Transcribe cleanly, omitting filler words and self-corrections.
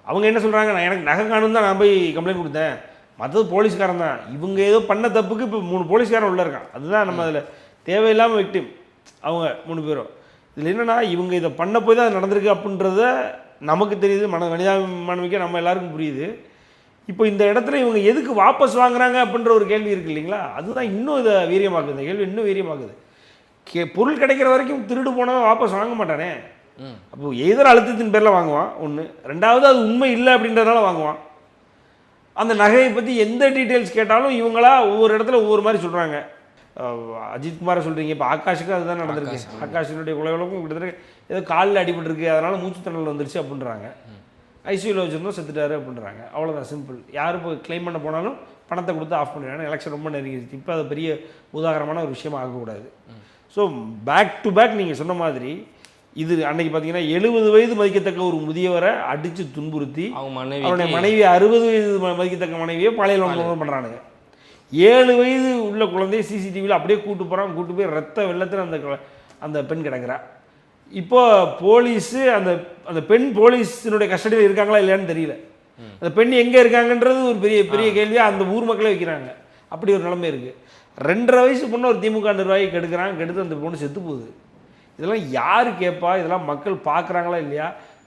அவங்க என்ன சொல்கிறாங்க, நான் எனக்கு நகை காணும் தான் நான் போய் கம்ப்ளைண்ட் கொடுத்தேன், மற்றது போலீஸ்காரன் தான். இவங்க ஏதோ பண்ண தப்புக்கு இப்போ 3 போலீஸ்காரன் உள்ளே இருக்கான். அதுதான் நம்ம அதில் தேவையில்லாமல் விக்டிம் அவங்க 3 பேரும். இதில் என்னென்னா இவங்க இதை பண்ண போய் தான் அது நடந்திருக்கு அப்படின்றத நமக்கு தெரியுது, மனிதாபிமானமிக்க நம்ம எல்லாருக்கும் புரியுது. இப்போ இந்த இடத்துல இவங்க எதுக்கு வாபஸ் வாங்குறாங்க அப்படின்ற ஒரு கேள்வி இருக்குது இல்லைங்களா, அதுதான் இன்னும் இதை வீரியமாக்குது. இந்த கேள்வி இன்னும் வீரியமாக்குது. பொருள் கிடைக்கிற வரைக்கும் திருடு போனால் வாபஸ் வாங்க மாட்டானே. அப்போ எதிர அழுத்தத்தின் பேரில் வாங்குவான் ஒன்று, ரெண்டாவது அது உண்மை இல்லை அப்படின்றதுனால வாங்குவான். அந்த நகையை பற்றி எந்த டீட்டெயில்ஸ் கேட்டாலும் இவங்களா ஒவ்வொரு இடத்துல ஒவ்வொரு மாதிரி சொல்கிறாங்க. அஜித்குமாரை சொல்கிறீங்க, இப்போ ஆகாஷுக்கு அதுதான் நடந்திருக்கு. ஆகாஷினுடைய கொலைகளுக்கும் கிட்டத்தட்ட ஏதோ காலில் அடிபட்டுருக்கு, அதனால் மூச்சுத்திணறல் வந்துருச்சு அப்படின்றாங்க. ஐசியூவில் வச்சுருந்தோம் செத்துட்டாரு அப்படின்றாங்க. அவ்வளோதான், சிம்பிள். யார் இப்போ கிளைம் பண்ண போனாலும் பணத்தை கொடுத்து ஆஃப் பண்ணிடுறாங்க. எலெக்ஷன் ரொம்ப நெருங்கிடுச்சு. இப்போ அது பெரிய உதாரணமான ஒரு விஷயமா ஆகக்கூடாது. ஸோ பேக் டு பேக் நீங்கள் சொன்ன மாதிரி இது அன்னைக்கு பார்த்தீங்கன்னா 70 வயது மதிக்கத்தக்க ஒரு முதியவரை அடித்து துன்புறுத்தி அவருடைய மனைவி 60 வயது மதிக்கத்தக்க மனைவியை பாலியல் பண்ணுறானுங்க. 7 வயது உள்ள குழந்தைய சிசிடிவியில் அப்படியே கூட்டு போய் ரத்த வெள்ளத்தில் அந்த பெண் கிடக்கிறா. இப்போ போலீஸு அந்த பெண் போலீஸினுடைய கஸ்டடியில் இருக்காங்களா இல்லையான்னு தெரியல. அந்த பெண் எங்கே இருக்காங்கன்றது ஒரு பெரிய கேள்வியாக அந்த ஊர் மக்களே வைக்கிறாங்க. அப்படி ஒரு நிலைமை இருக்குது. 2.5 வயசு பொண்ணு ஒரு திமுக நிர்வாகி கெடுத்து அந்த பொண்ணு செத்து போகுது. இதெல்லாம் யார் கேட்பா? இதெல்லாம் மக்கள் பார்க்குறாங்களா இல்லையா?